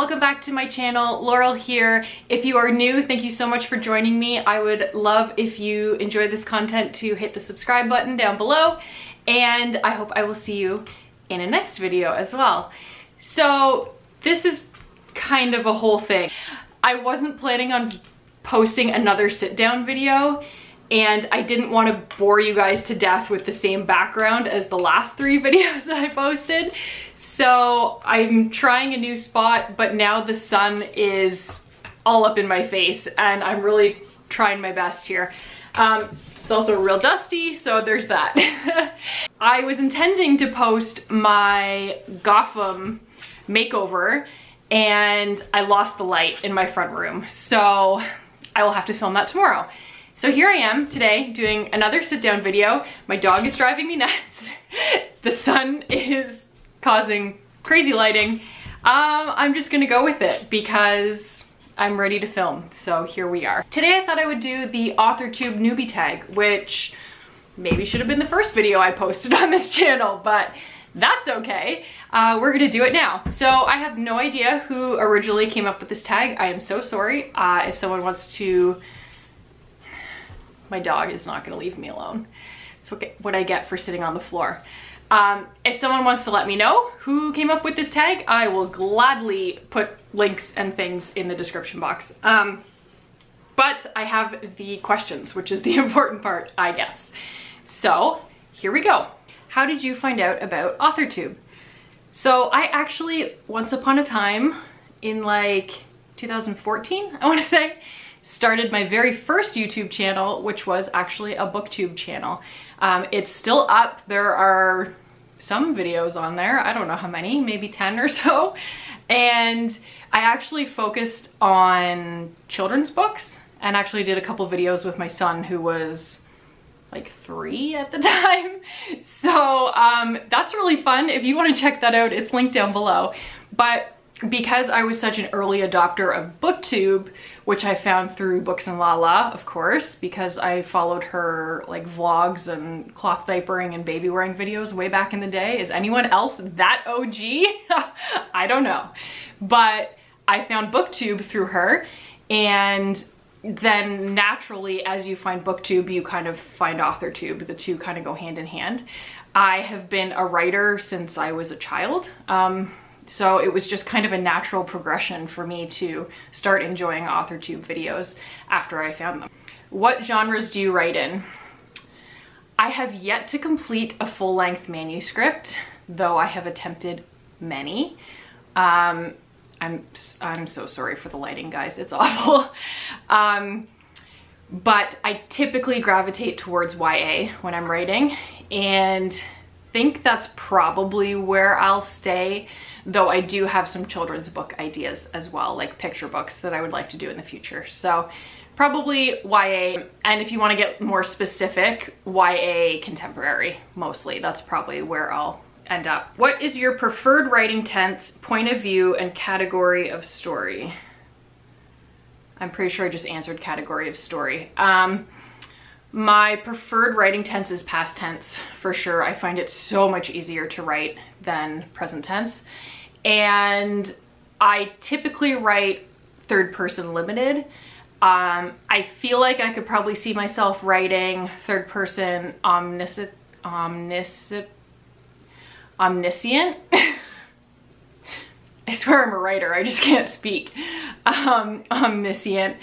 welcome back to my channel. Laurel here. If you are new, thank you so much for joining me. I would love if you enjoy this content to hit the subscribe button down below, and I hope I will see you in a next video as well. So this is kind of a whole thing. I wasn't planning on posting another sit down video, and I didn't want to bore you guys to death with the same background as the last 3 videos that I posted. So I'm trying a new spot, but now the sun is all up in my face and I'm really trying my best here. It's also real dusty, so there's that. I was intending to post my Gotham makeover and I lost the light in my front room, so I will have to film that tomorrow. So here I am today doing another sit down video. My dog is driving me nuts. The sun is causing crazy lighting. I'm just gonna go with it because I'm ready to film. So here we are. Today I thought I would do the AuthorTube Newbie Tag, which maybe should have been the first video I posted on this channel, but that's okay. We're gonna do it now. So I have no idea who originally came up with this tag. I am so sorry. If someone wants to... My dog is not gonna leave me alone. It's what I get for sitting on the floor. If someone wants to let me know who came up with this tag, I will gladly put links and things in the description box. But I have the questions, which is the important part, I guess. So here we go. How did you find out about AuthorTube? So I actually, once upon a time in like 2014, I wanna say, started my very first YouTube channel, which was actually a booktube channel. It's still up. There are some videos on there. I don't know how many, maybe 10 or so. And I actually focused on children's books and actually did a couple videos with my son, who was like 3 at the time. So that's really fun. If you want to check that out, it's linked down below. But because I was such an early adopter of booktube, which I found through Books and Lala, of course, because I followed her like vlogs and cloth diapering and baby wearing videos way back in the day. Is anyone else that OG? I don't know. But I found booktube through her, and then naturally, as you find booktube, you kind of find AuthorTube. The two kind of go hand in hand. I have been a writer since I was a child. So it was just kind of a natural progression for me to start enjoying AuthorTube videos after I found them. What genres do you write in? I have yet to complete a full-length manuscript, though I have attempted many. I'm so sorry for the lighting, guys. It's awful. But I typically gravitate towards YA when I'm writing, and think that's probably where I'll stay, though I do have some children's book ideas as well, like picture books that I would like to do in the future. So probably YA, and if you want to get more specific, YA contemporary mostly. That's probably where I'll end up. What is your preferred writing tense, point of view, and category of story? I'm pretty sure I just answered category of story. My preferred writing tense is past tense, for sure. I find it so much easier to write than present tense. And I typically write third person limited. I feel like I could probably see myself writing third person omniscient. I swear I'm a writer, I just can't speak. Omniscient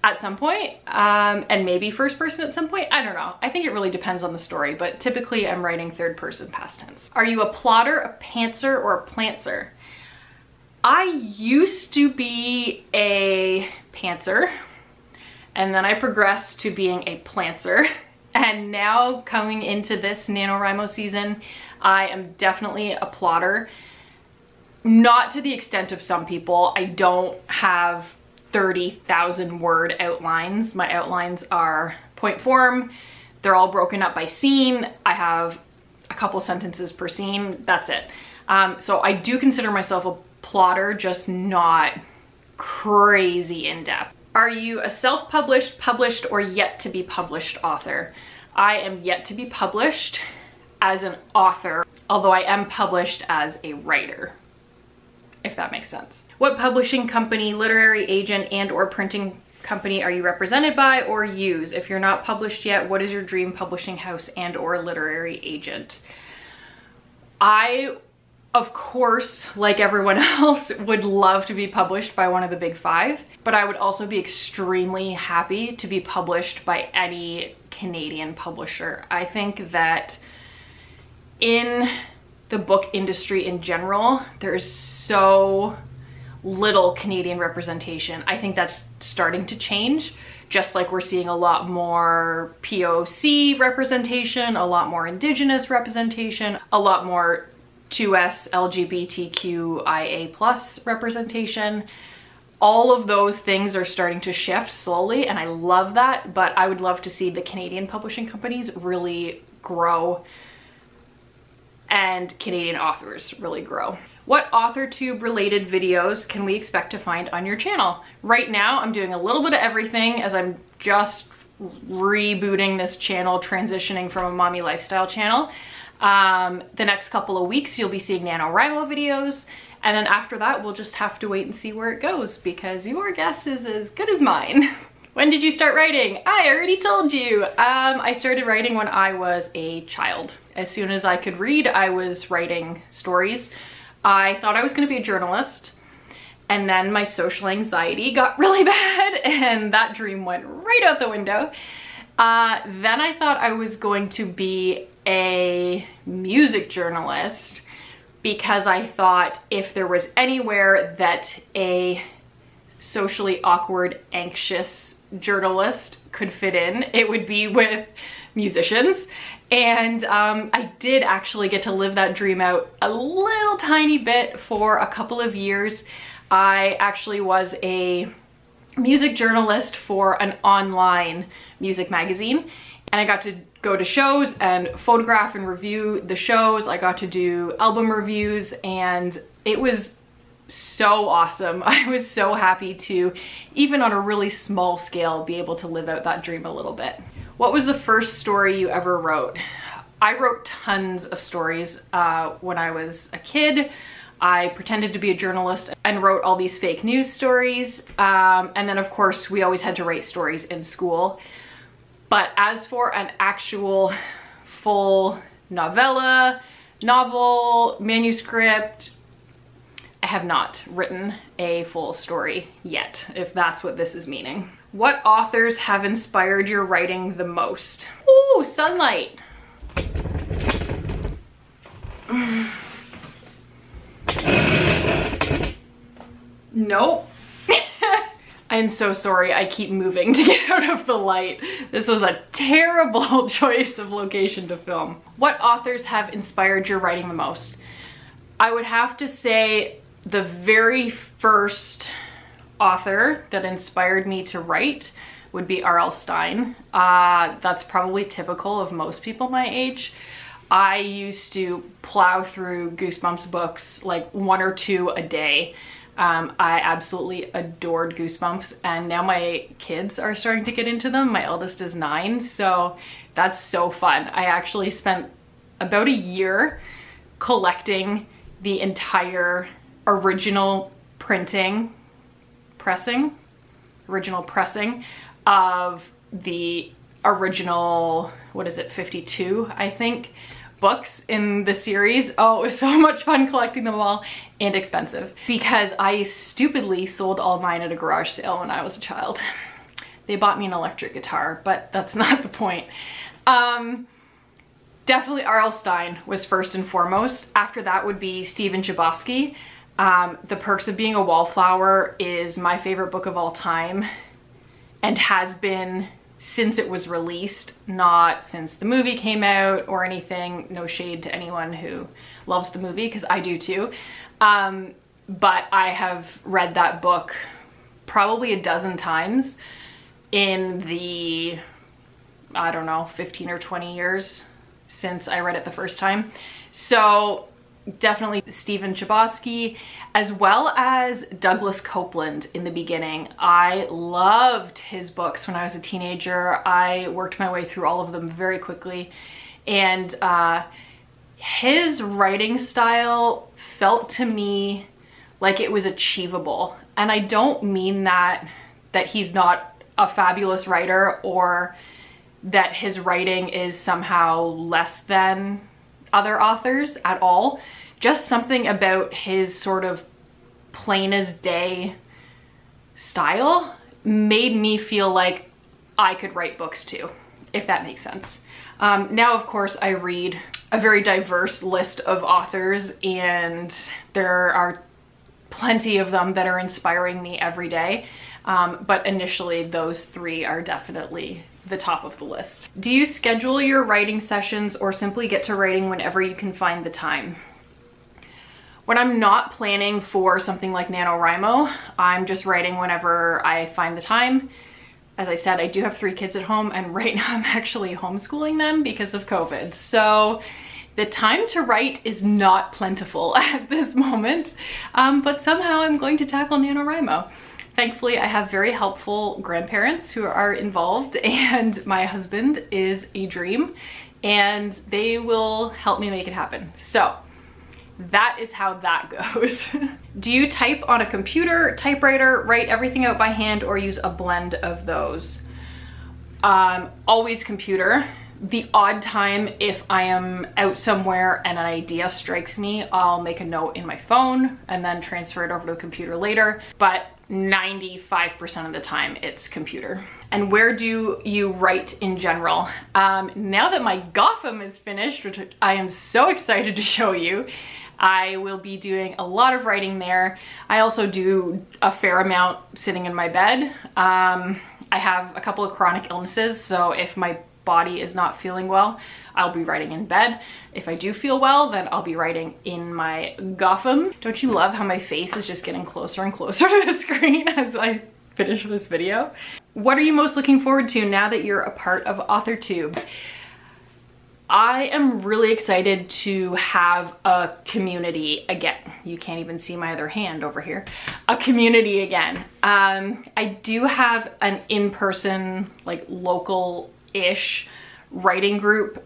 at some point, and maybe first person at some point. I don't know. I think it really depends on the story, but typically I'm writing third person past tense. Are you a plotter, a pantser, or a plantser? I used to be a pantser, and then I progressed to being a plantser, and now coming into this NaNoWriMo season, I am definitely a plotter. Not to the extent of some people. I don't have 30,000 word outlines. My outlines are point form. They're all broken up by scene. I have a couple sentences per scene. That's it. So I do consider myself a plotter, just not crazy in depth. Are you a self-published, published, or yet to be published author? I am yet to be published as an author, although I am published as a writer, if that makes sense. What publishing company, literary agent, and or printing company are you represented by or use? If you're not published yet, what is your dream publishing house and or literary agent? I, of course, like everyone else, would love to be published by one of the big five, but I would also be extremely happy to be published by any Canadian publisher. I think that in the book industry in general, there's so little Canadian representation. I think that's starting to change, just like we're seeing a lot more POC representation, a lot more Indigenous representation, a lot more 2S LGBTQIA+ representation. All of those things are starting to shift slowly, and I love that, but I would love to see the Canadian publishing companies really grow and Canadian authors really grow. What AuthorTube related videos can we expect to find on your channel? Right now, I'm doing a little bit of everything as I'm just rebooting this channel, transitioning from a mommy lifestyle channel. The next couple of weeks, you'll be seeing NaNoWriMo videos. And then after that, we'll just have to wait and see where it goes because your guess is as good as mine. When did you start writing? I already told you. I started writing when I was a child. As soon as I could read, I was writing stories. I thought I was going to be a journalist, and then my social anxiety got really bad and that dream went right out the window. Then I thought I was going to be a music journalist because I thought if there was anywhere that a socially awkward, anxious journalist could fit in, it would be with musicians. And I did actually get to live that dream out a little tiny bit for a couple of years. I actually was a music journalist for an online music magazine, and I got to go to shows and photograph and review the shows. I got to do album reviews, and it was so awesome. I was so happy to, even on a really small scale, be able to live out that dream a little bit. What was the first story you ever wrote? I wrote tons of stories when I was a kid. I pretended to be a journalist and wrote all these fake news stories. And then of course we always had to write stories in school. But as for an actual full novella, novel, manuscript, I have not written a full story yet, if that's what this is meaning. What authors have inspired your writing the most? Ooh, sunlight. Nope. I'm so sorry, I keep moving to get out of the light. This was a terrible choice of location to film. What authors have inspired your writing the most? I would have to say the very first author that inspired me to write would be R.L. Stine. That's probably typical of most people my age. I used to plow through Goosebumps books, like 1 or 2 a day. I absolutely adored Goosebumps, and now my kids are starting to get into them. My eldest is 9, so that's so fun. I actually spent about a year collecting the entire original pressing of the original, what is it, 52, I think, books in the series. Oh, it was so much fun collecting them all, and expensive because I stupidly sold all mine at a garage sale when I was a child. They bought me an electric guitar, but that's not the point. Definitely R.L. Stine was first and foremost. After that would be Stephen Chbosky. The Perks of Being a Wallflower is my favorite book of all time and has been since it was released, not since the movie came out or anything. No shade to anyone who loves the movie, because I do too. But I have read that book probably a dozen times in the, I don't know, 15 or 20 years since I read it the first time. So definitely Stephen Chbosky, as well as Douglas Copeland in the beginning. I loved his books when I was a teenager. I worked my way through all of them very quickly, and his writing style felt to me like it was achievable. And I don't mean that he's not a fabulous writer or that his writing is somehow less than other authors at all. Just something about his sort of plain as day style made me feel like I could write books too, if that makes sense. Now, of course, I read a very diverse list of authors, and there are plenty of them that are inspiring me every day. But initially, those three are definitely the top of the list. Do you schedule your writing sessions or simply get to writing whenever you can find the time? When I'm not planning for something like NaNoWriMo, I'm just writing whenever I find the time. As I said, I do have 3 kids at home, and right now I'm actually homeschooling them because of COVID. So the time to write is not plentiful at this moment, but somehow I'm going to tackle NaNoWriMo. Thankfully, I have very helpful grandparents who are involved, and my husband is a dream, and they will help me make it happen. So that is how that goes. Do you type on a computer, typewriter, write everything out by hand, or use a blend of those? Always computer. The odd time, if I am out somewhere and an idea strikes me, I'll make a note in my phone and then transfer it over to the computer later. But 95% of the time it's computer. And where do you write in general? Now that my Gotham is finished, which I am so excited to show you, I will be doing a lot of writing there. I also do a fair amount sitting in my bed. I have a couple of chronic illnesses, so if my body is not feeling well, I'll be writing in bed. If I do feel well, then I'll be writing in my Gotham. Don't you love how my face is just getting closer and closer to the screen as I finish this video? What are you most looking forward to now that you're a part of AuthorTube? I am really excited to have a community again. You can't even see my other hand over here. A community again. I do have an in-person, like local-ish writing group,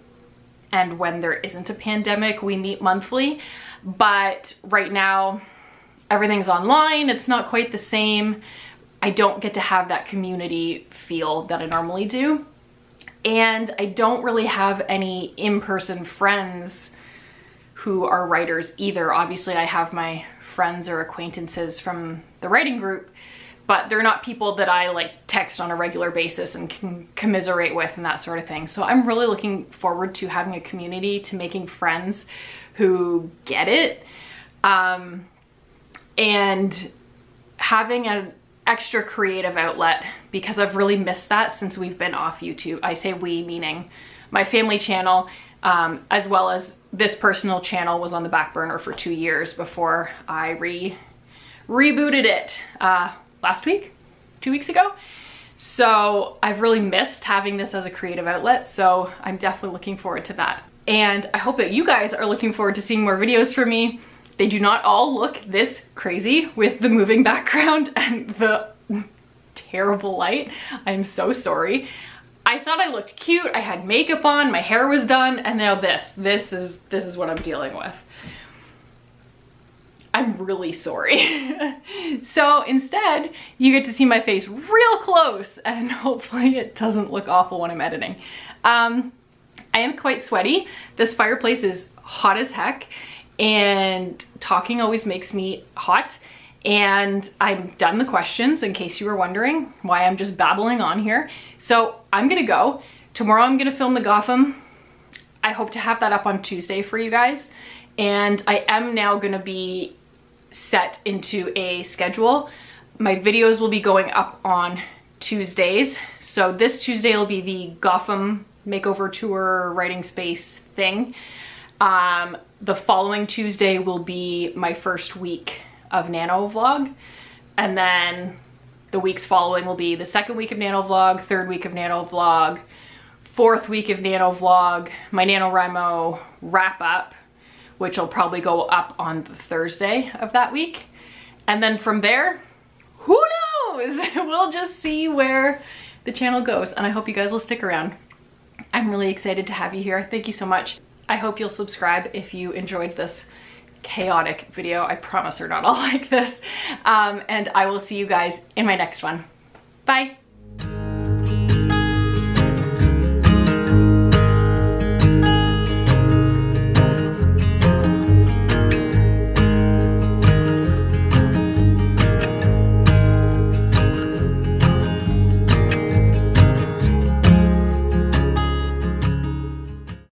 and when there isn't a pandemic, we meet monthly. But right now, everything's online. It's not quite the same. I don't get to have that community feel that I normally do. And I don't really have any in-person friends who are writers either. Obviously, I have my friends or acquaintances from the writing group, but they're not people that I like text on a regular basis and can commiserate with and that sort of thing. So I'm really looking forward to having a community, to making friends who get it, and having an extra creative outlet, because I've really missed that since we've been off YouTube. I say we, meaning my family channel, as well as this personal channel was on the back burner for 2 years before I rebooted it last week, 2 weeks ago. So I've really missed having this as a creative outlet, so I'm definitely looking forward to that. And I hope that you guys are looking forward to seeing more videos from me. They do not all look this crazy with the moving background and the terrible light. I'm so sorry. I thought I looked cute. I had makeup on, my hair was done, and now this is what I'm dealing with. I'm really sorry. So instead, you get to see my face real close, and hopefully it doesn't look awful when I'm editing. I am quite sweaty. This fireplace is hot as heck, and talking always makes me hot. And I've done the questions in case you were wondering why I'm just babbling on here. So I'm gonna go. Tomorrow I'm gonna film the Gotham. I hope to have that up on Tuesday for you guys. And I am now gonna be set into a schedule. My videos will be going up on Tuesdays. So this Tuesday will be the Gotham makeover tour writing space thing. The following Tuesday will be my first week of Nano vlog, and then the weeks following will be the second week of Nano vlog, third week of Nano vlog, fourth week of Nano vlog, my NaNoWriMo wrap up, which will probably go up on the Thursday of that week. And then from there, who knows? We'll just see where the channel goes, and I hope you guys will stick around. I'm really excited to have you here. Thank you so much. I hope you'll subscribe if you enjoyed this chaotic video. I promise they're not all like this. And I will see you guys in my next one. Bye.